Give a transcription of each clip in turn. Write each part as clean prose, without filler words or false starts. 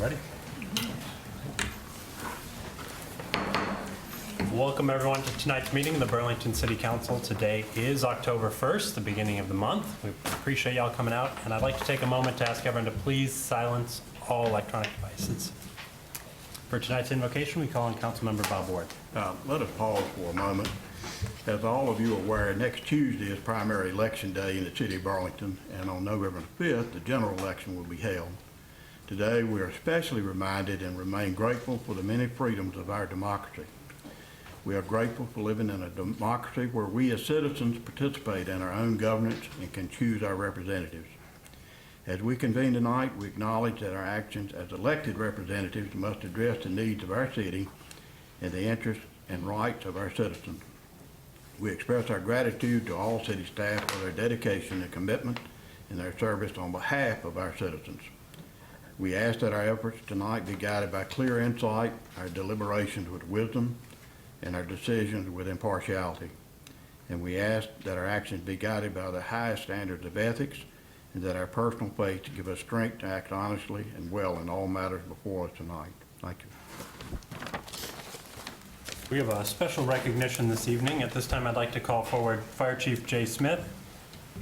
ready. Welcome everyone to tonight's meeting of the Burlington City Council. Today is October 1st, the beginning of the month. We appreciate y'all coming out, and I'd like to take a moment to ask everyone to please silence all electronic devices. For tonight's invocation, we call on Councilmember Bob Ward. Let us pause for a moment. As all of you are aware, next Tuesday is primary election day in the city of Burlington, and on November 5th, the general election will be held. Today, we are especially reminded and remain grateful for the many freedoms of our democracy. We are grateful for living in a democracy where we as citizens participate in our own governance and can choose our representatives. As we convene tonight, we acknowledge that our actions as elected representatives must address the needs of our city and the interests and rights of our citizens. We express our gratitude to all city staff for their dedication and commitment in their service on behalf of our citizens. We ask that our efforts tonight be guided by clear insight, our deliberations with wisdom, and our decisions with impartiality. And we ask that our actions be guided by the highest standards of ethics, and that our personal faith give us strength to act honestly and well in all matters before us tonight. Thank you. We have a special recognition this evening. At this time, I'd like to call forward Fire Chief Jay Smith,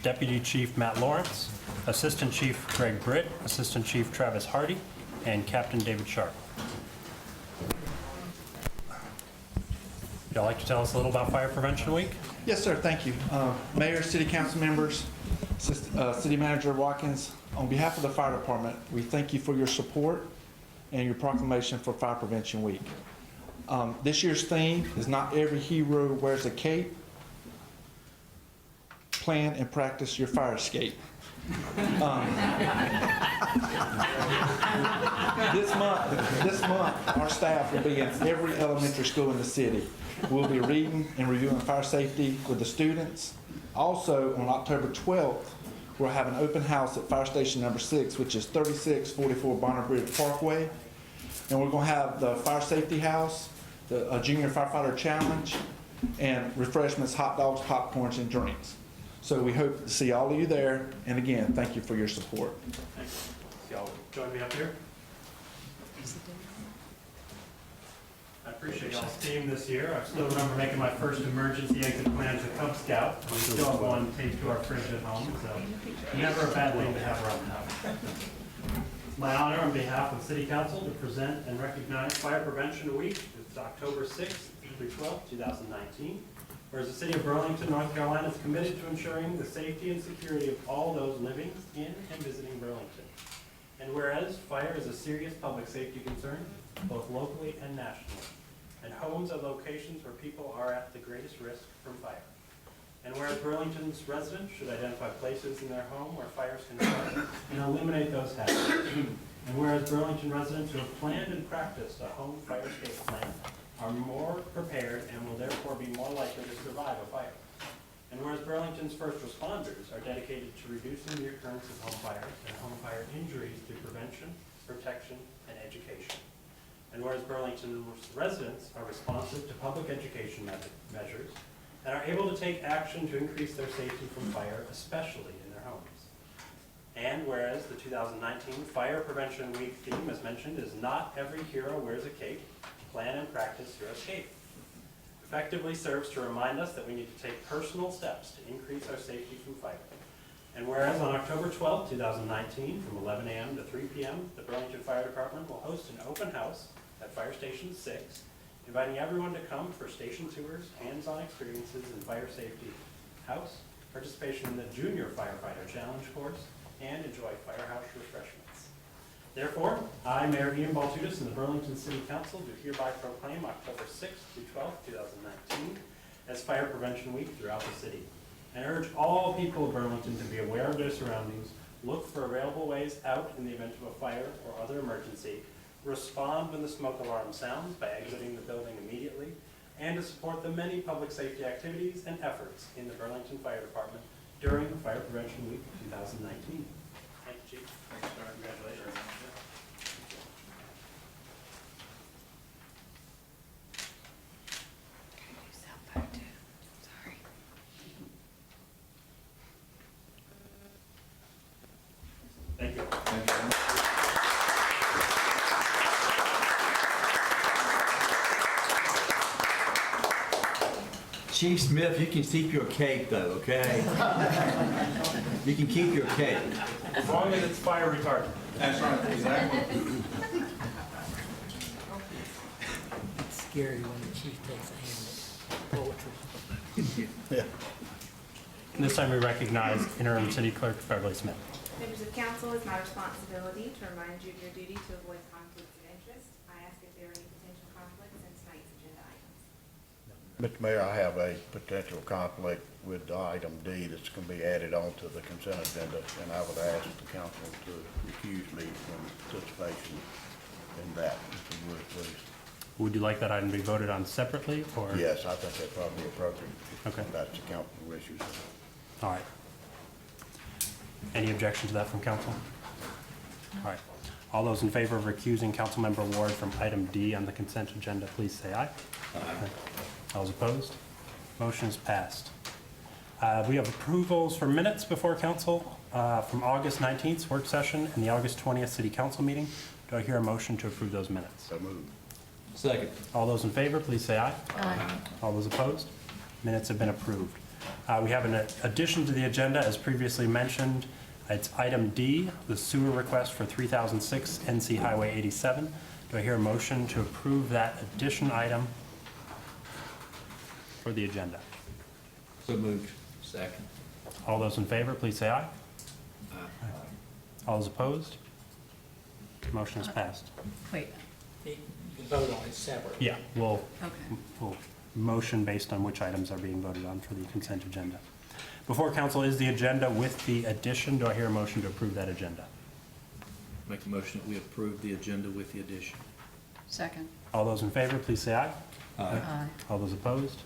Deputy Chief Matt Lawrence, Assistant Chief Greg Britt, Assistant Chief Travis Hardy, and Captain David Sharp. Would y'all like to tell us a little about Fire Prevention Week? Yes, sir. Thank you. Mayor, City Council members, City Manager Watkins, on behalf of the Fire Department, we thank you for your support and your proclamation for Fire Prevention Week. This year's theme is Not Every Hero Wears a Cape. Plan and practice your fire escape. This month, our staff will be in every elementary school in the city. We'll be reading and reviewing fire safety with the students. Also, on October 12th, we'll have an open house at Fire Station number 6, which is 3644 Bonner Bridge Parkway. And we're going to have the Fire Safety House, the Junior Firefighter Challenge, and refreshments, hot dogs, popcorns, and drinks. So we hope to see all of you there. And again, thank you for your support. Thanks. Y'all join me up here. I appreciate y'all's team this year. I still remember making my first emergency exit plan as a Cub Scout. We still have one taped to our fridge at home, so never a bad thing to have around the house. It's my honor on behalf of City Council to present and recognize Fire Prevention Week. It's October 6th through 12th, 2019. Whereas the City of Burlington, North Carolina is committed to ensuring the safety and security of all those living in and visiting Burlington. And whereas fire is a serious public safety concern, both locally and nationally, and homes are locations where people are at the greatest risk from fire. And whereas Burlington's residents should identify places in their home where fires can start and eliminate those hazards. And whereas Burlington residents who have planned and practiced a home fire escape plan are more prepared and will therefore be more likely to survive a fire. And whereas Burlington's first responders are dedicated to reducing the occurrence of home fires and home fire injuries through prevention, protection, and education. And whereas Burlington's residents are responsive to public education measures and are able to take action to increase their safety from fire, especially in their homes. And whereas the 2019 Fire Prevention Week theme, as mentioned, is Not Every Hero Wears a Cape, Plan and Practice Your Escape. Effectively serves to remind us that we need to take personal steps to increase our safety from fire. And whereas on October 12, 2019, from 11 a.m. to 3 p.m., the Burlington Fire Department will host an open house at Fire Station 6, inviting everyone to come for station tours, hands-on experiences in fire safety house, participation in the Junior Firefighter Challenge course, and enjoy firehouse refreshments. Therefore, I, Mayor Ian Baltutis, and the Burlington City Council do hereby proclaim October 6th through 12th, 2019 as Fire Prevention Week throughout the city, and urge all people of Burlington to be aware of their surroundings, look for available ways out in the event of a fire or other emergency, respond when the smoke alarm sounds by exiting the building immediately, and to support the many public safety activities and efforts in the Burlington Fire Department during Fire Prevention Week 2019. Thank you, Chief. Thanks, sir. Congratulations. Thank you. Chief Smith, you can keep your cape though, okay? You can keep your cape. As long as it's fire retardant. That's right, exactly. It's scary when the chief takes a hand at poetry. Yeah. This time we recognize Interim City Clerk Beverly Smith. Members of council, it's my responsibility to remind you of your duty to avoid conflicts of interest. I ask if there are any potential conflicts in tonight's agenda items. Mr. Mayor, I have a potential conflict with item D that's going to be added on to the consent agenda, and I would ask the council to recuse me from participation in that, if you would, please. Would you like that item to be voted on separately, or? Yes, I think that's probably appropriate. Okay. That's the council wishes. All right. Any objection to that from council? All right. All those in favor of recusing Councilmember Ward from item D on the consent agenda, please say aye. Aye. All those opposed? Motion is passed. We have approvals for minutes before council from August 19th work session and the August 20th city council meeting. Do I hear a motion to approve those minutes? So moved. Second. All those in favor, please say aye. Aye. All those opposed? Minutes have been approved. We have an addition to the agenda, as previously mentioned. It's item D, the sewer request for 3006 NC Highway 87. Do I hear a motion to approve that addition item for the agenda? So moved. Second. All those in favor, please say aye. Aye. All those opposed? Motion is passed. Wait, you can vote on it separate. Yeah, we'll Okay. motion based on which items are being voted on for the consent agenda. Before council is the agenda with the addition. Do I hear a motion to approve that agenda? Make a motion that we approve the agenda with the addition. Second. All those in favor, please say aye. Aye. All those opposed?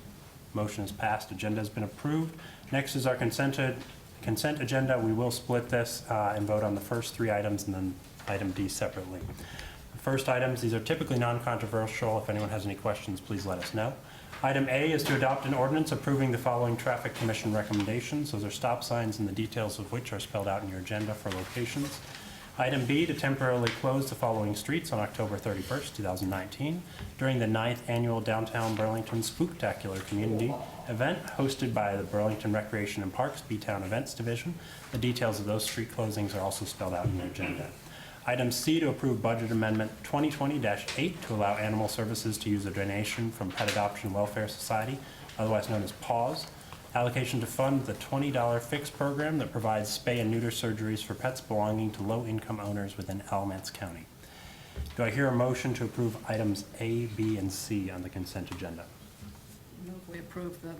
Motion is passed. Agenda has been approved. Next is our consent agenda. We will split this and vote on the first three items and then item D separately. The first items, these are typically non-controversial. If anyone has any questions, please let us know. Item A is to adopt an ordinance approving the following traffic commission recommendations. Those are stop signs and the details of which are spelled out in your agenda for locations. Item B, to temporarily close the following streets on October 31st, 2019, during the 9th Annual Downtown Burlington Spooktacular Community Event hosted by the Burlington Recreation and Parks B-Town Events Division. The details of those street closings are also spelled out in your agenda. Item C, to approve Budget Amendment 2020-8 to allow Animal Services to use a donation from Pet Adoption Welfare Society, otherwise known as PAWS, allocation to fund the $20 fixed program that provides spay and neuter surgeries for pets belonging to low-income owners within Alamance County. Do I hear a motion to approve items A, B, and C on the consent agenda? Move we approve the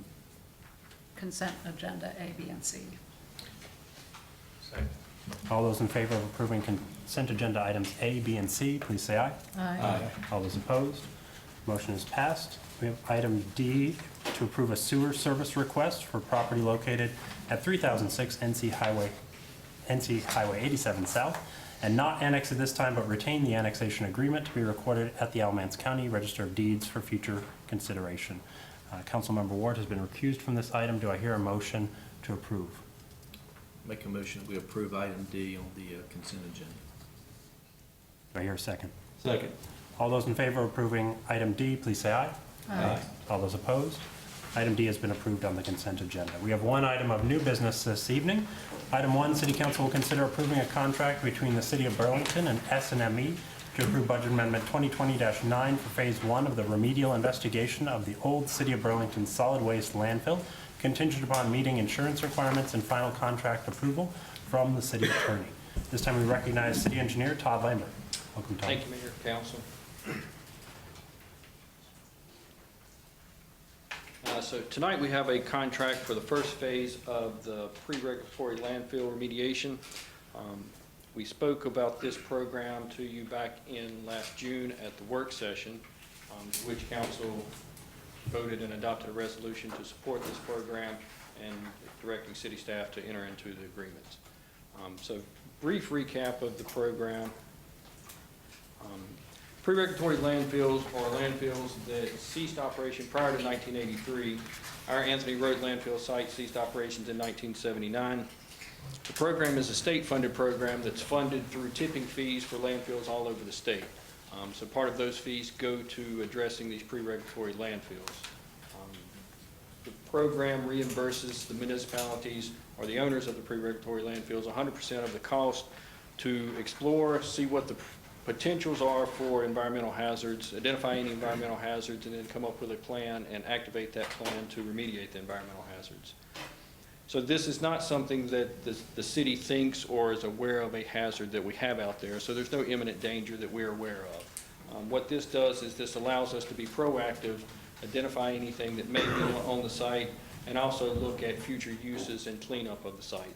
consent agenda A, B, and C. Second. All those in favor of approving consent agenda items A, B, and C, please say aye. Aye. All those opposed? Motion is passed. We have item D, to approve a sewer service request for property located at 3006 NC Highway 87 South, and not annex at this time, but retain the annexation agreement to be recorded at the Alamance County Register of Deeds for future consideration. Councilmember Ward has been recused from this item. Do I hear a motion to approve? Make a motion that we approve item D on the consent agenda. Do I hear a second? Second. All those in favor of approving item D, please say aye. Aye. All those opposed? Item D has been approved on the consent agenda. We have one item of new business this evening. Item 1, City Council will consider approving a contract between the City of Burlington and S&ME to approve Budget Amendment 2020-9 for Phase 1 of the remedial investigation of the old City of Burlington solid waste landfill, contingent upon meeting insurance requirements and final contract approval from the city attorney. This time we recognize City Engineer Todd Lambert. Welcome, Todd. Thank you, Mayor, Council. So tonight we have a contract for the first phase of the pre-regulatory landfill remediation. We spoke about this program to you back in last June at the work session, which council voted and adopted a resolution to support this program and directing city staff to enter into the agreements. So brief recap of the program. Pre-regulatory landfills are landfills that ceased operation prior to 1983. Our Anthony Road landfill site ceased operations in 1979. The program is a state-funded program that's funded through tipping fees for landfills all over the state. So part of those fees go to addressing these pre-regulatory landfills. The program reimburses the municipalities or the owners of the pre-regulatory landfills 100% of the cost to explore, see what the potentials are for environmental hazards, identify any environmental hazards, and then come up with a plan and activate that plan to remediate the environmental hazards. So this is not something that the city thinks or is aware of a hazard that we have out there, so there's no imminent danger that we're aware of. What this does is this allows us to be proactive, identify anything that may be on the site, and also look at future uses and cleanup of the site.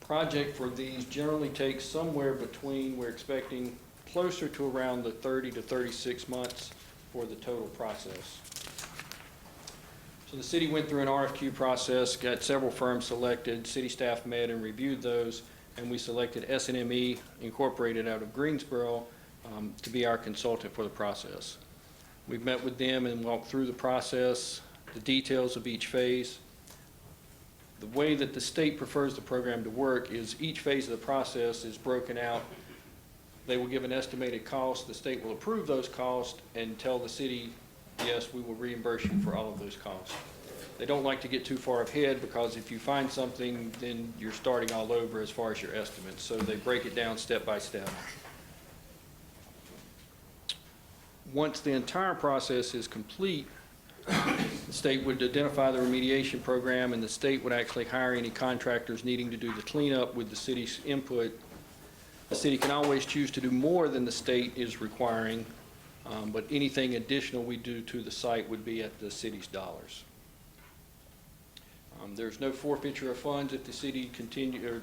Project for these generally takes somewhere between, we're expecting closer to around the 30 to 36 months for the total process. So the city went through an RFQ process, got several firms selected, city staff met and reviewed those, and we selected S&ME Incorporated out of Greensboro to be our consultant for the process. We've met with them and walked through the process, the details of each phase. The way that the state prefers the program to work is each phase of the process is broken out. They will give an estimated cost. The state will approve those costs and tell the city, yes, we will reimburse you for all of those costs. They don't like to get too far ahead because if you find something, then you're starting all over as far as your estimates. So they break it down step by step. Once the entire process is complete, the state would identify the remediation program, and the state would actually hire any contractors needing to do the cleanup with the city's input. The city can always choose to do more than the state is requiring, but anything additional we do to the site would be at the city's dollars. There's no forfeiture of funds if the city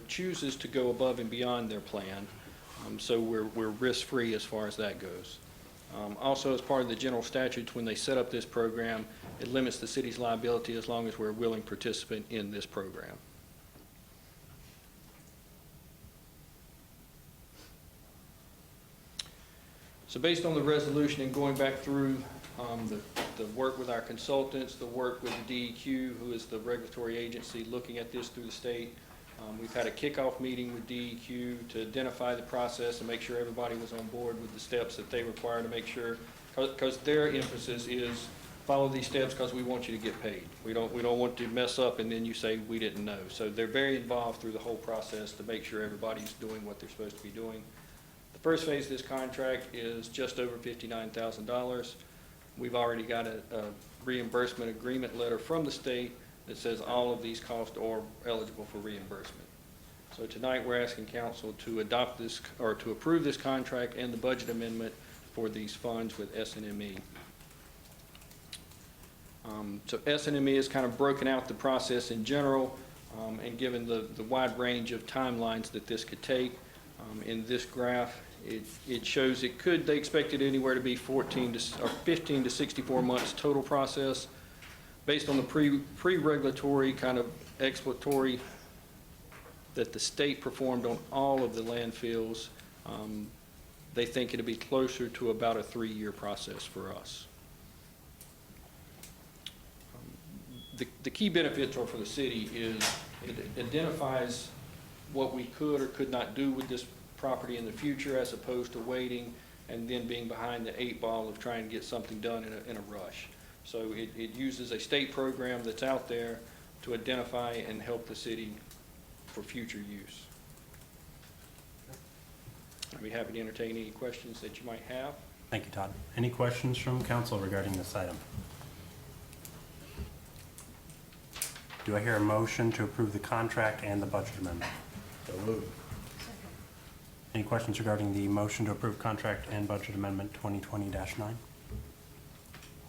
chooses to go above and beyond their plan, so we're risk-free as far as that goes. Also, as part of the general statutes, when they set up this program, it limits the city's liability as long as we're a willing participant in this program. So based on the resolution and going back through the work with our consultants, the work with the DEQ, who is the regulatory agency looking at this through the state, we've had a kickoff meeting with DEQ to identify the process and make sure everybody was on board with the steps that they require to make sure, because their emphasis is follow these steps because we want you to get paid. We don't want to mess up and then you say we didn't know. So they're very involved through the whole process to make sure everybody's doing what they're supposed to be doing. The first phase of this contract is just over $59,000. We've already got a reimbursement agreement letter from the state that says all of these costs are eligible for reimbursement. So tonight we're asking council to adopt this or to approve this contract and the budget amendment for these funds with S&ME. So S&ME has kind of broken out the process in general and given the wide range of timelines that this could take. In this graph, it shows they expected anywhere to be 15 to 64 months total process. Based on the pre-regulatory kind of exploratory that the state performed on all of the landfills, they think it'll be closer to about a 3-year process for us. The key benefits are for the city is it identifies what we could or could not do with this property in the future as opposed to waiting and then being behind the 8 ball of trying to get something done in a rush. So it uses a state program that's out there to identify and help the city for future use. I'd be happy to entertain any questions that you might have. Thank you, Todd. Any questions from council regarding this item? Do I hear a motion to approve the contract and the budget amendment? So moved. Any questions regarding the motion to approve contract and budget amendment 2020-9?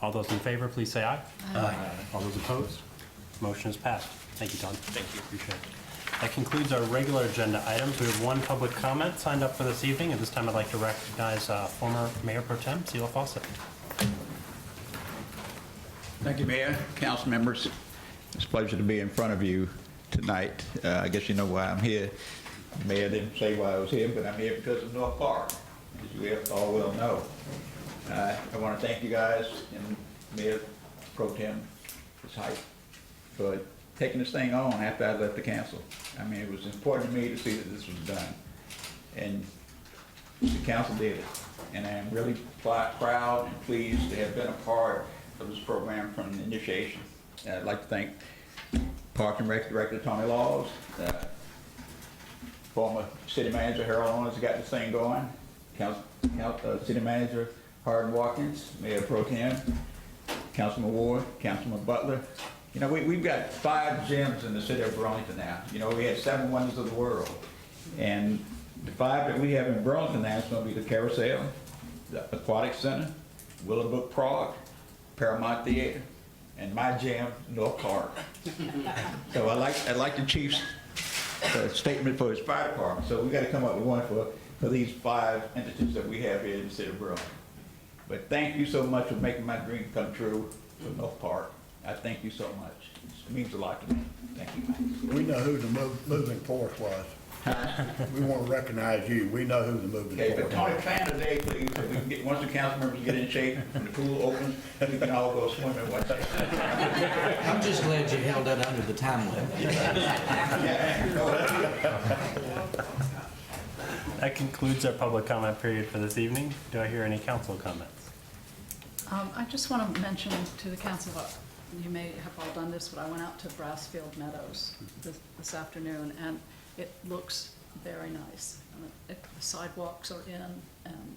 All those in favor, please say aye. Aye. All those opposed? Motion is passed. Thank you, Todd. Thank you. Appreciate it. That concludes our regular agenda items. We have one public comment signed up for this evening. At this time, I'd like to recognize former Mayor Pro Tem, Sheila Fawcett. Thank you, Mayor, council members. It's a pleasure to be in front of you tonight. I guess you know why I'm here. The mayor didn't say why I was here, but I'm here because of North Park, as you all well know. I want to thank you guys and Mayor Pro Tem, Ms. Height, for taking this thing on after I left the council. I mean, it was important to me to see that this was done. And the council did it. And I am really proud and pleased to have been a part of this program from the initiation. I'd like to thank Park and Rec Director Tony Laws, former City Manager Harold Owens who got this thing going, City Manager Hardin Watkins, Mayor Pro Tem, Councilman Ward, Councilman Butler. You know, we've got 5 gyms in the city of Burlington now. You know, we had 7 wonders of the world. And the 5 that we have in Burlington now is going to be the Carousel, the Aquatic Center, Willowbrook Prague, Paramount Theater, and my gym, North Park. So I like the chief's statement for his fire department. So we got to come up with one for these 5 entities that we have here in the city of Burlington. But thank you so much for making my dream come true for North Park. I thank you so much. It means a lot to me. Thank you. We know who the moving force was. We want to recognize you. We know who the moving Okay, but force Tony, was. plan today, please, so we can get, once the council members get in shape and the pool opens, we can all go swimming one day. I'm just glad you held that under the time limit. That concludes our public comment period for this evening. Do I hear any council comments? I just want to mention to the council, you may have all done this, but I went out to Brassfield Meadows this afternoon, and it looks very nice. The sidewalks are in, and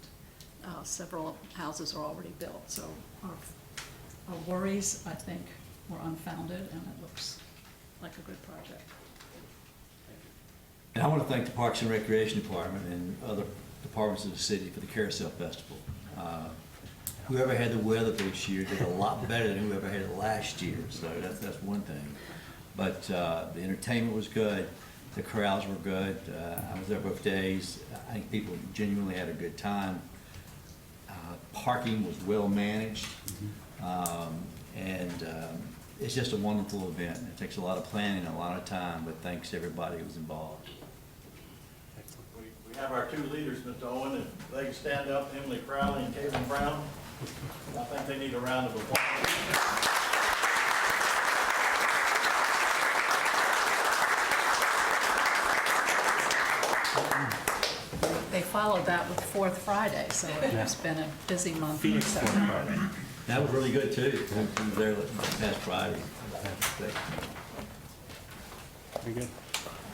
several houses are already built. So our worries, I think, were unfounded, and it looks like a good project. And I want to thank the Parks and Recreation Department and other departments of the city for the Carousel Festival. Whoever had the weather this year did a lot better than whoever had it last year, so that's one thing. But the entertainment was good, the crowds were good. I was there both days. I think people genuinely had a good time. Parking was well managed, and it's just a wonderful event. It takes a lot of planning, a lot of time, but thanks to everybody who was involved. We have our 2 leaders, Mr. Owen, if they can stand up, Emily Crowley and Caitlin Brown. I think they need a round of applause. They followed that with Fourth Friday, so it's been a busy month. That was really good too. I was there past Friday. Very good.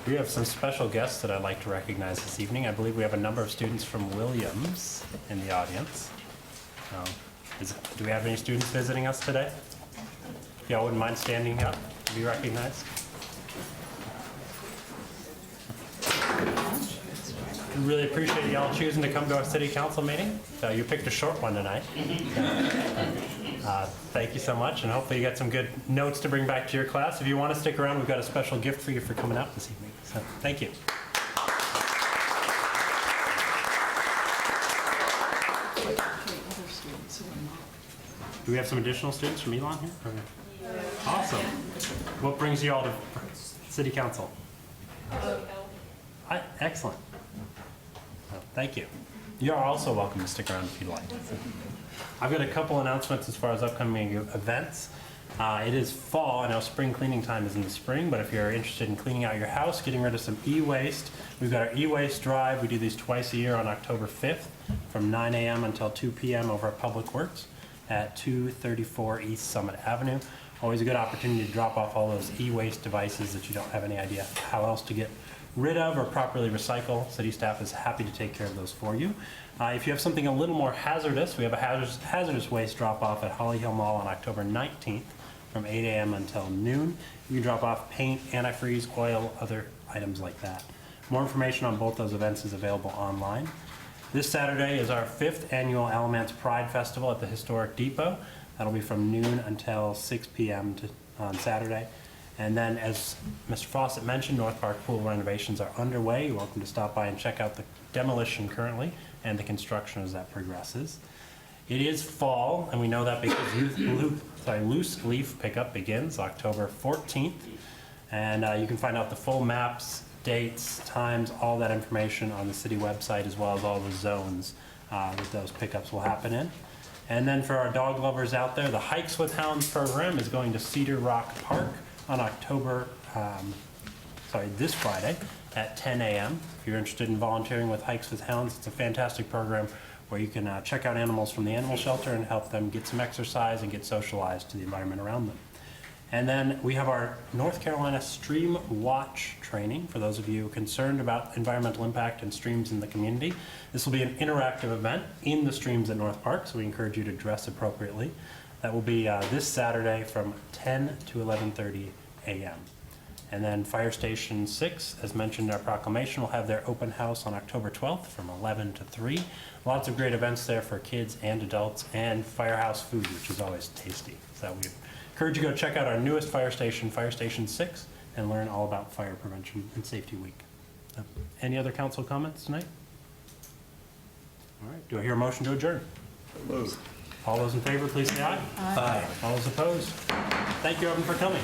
We have some special guests that I'd like to recognize this evening. I believe we have a number of students from Williams in the audience. Do we have any students visiting us today? If y'all wouldn't mind standing up to be recognized. We really appreciate y'all choosing to come to our city council meeting. You picked a short one tonight. Thank you so much, and hopefully you got some good notes to bring back to your class. If you want to stick around, we've got a special gift for you for coming out this evening. So thank you. Do we have some additional students from Elon here? Okay. Awesome. What brings you all to city council? Excellent. Thank you. You are also welcome to stick around if you'd like. I've got a couple announcements as far as upcoming events. It is fall. I know spring cleaning time is in the spring, but if you're interested in cleaning out your house, getting rid of some e-waste, we've got our e-waste drive. We do these twice a year on October 5th from 9 a.m. until 2 p.m. over at Public Works at 234 East Summit Avenue. Always a good opportunity to drop off all those e-waste devices that you don't have any idea how else to get rid of or properly recycle. City staff is happy to take care of those for you. If you have something a little more hazardous, we have a hazardous waste drop-off at Holly Hill Mall on October 19th from 8 a.m. until noon. You can drop off paint, antifreeze, oil, other items like that. More information on both those events is available online. This Saturday is our 5th annual Alamance Pride Festival at the Historic Depot. That'll be from noon until 6 p.m. on Saturday. And then, as Mr. Fawcett mentioned, North Park pool renovations are underway. You're welcome to stop by and check out the demolition currently and the construction as that progresses. It is fall, and we know that because loose leaf pickup begins October 14th. And you can find out the full maps, dates, times, all that information on the city website, as well as all the zones that those pickups will happen in. And then for our dog lovers out there, the Hikes with Hounds program is going to Cedar Rock Park on this Friday at 10 a.m. If you're interested in volunteering with Hikes with Hounds, it's a fantastic program where you can check out animals from the animal shelter and help them get some exercise and get socialized to the environment around them. And then we have our North Carolina Stream Watch training for those of you concerned about environmental impact and streams in the community. This will be an interactive event in the streams at North Park, so we encourage you to dress appropriately. That will be this Saturday from 10 to 11:30 a.m. And then Fire Station 6, as mentioned in our proclamation, will have their open house on October 12th from 11 to 3. Lots of great events there for kids and adults, and firehouse food, which is always tasty. So we encourage you to go check out our newest fire station, Fire Station 6, and learn all about Fire Prevention and Safety Week. Any other council comments tonight? All right, do I hear a motion to adjourn? Move. All those in favor, please say aye. Aye. All those opposed? Thank you, everyone, for coming.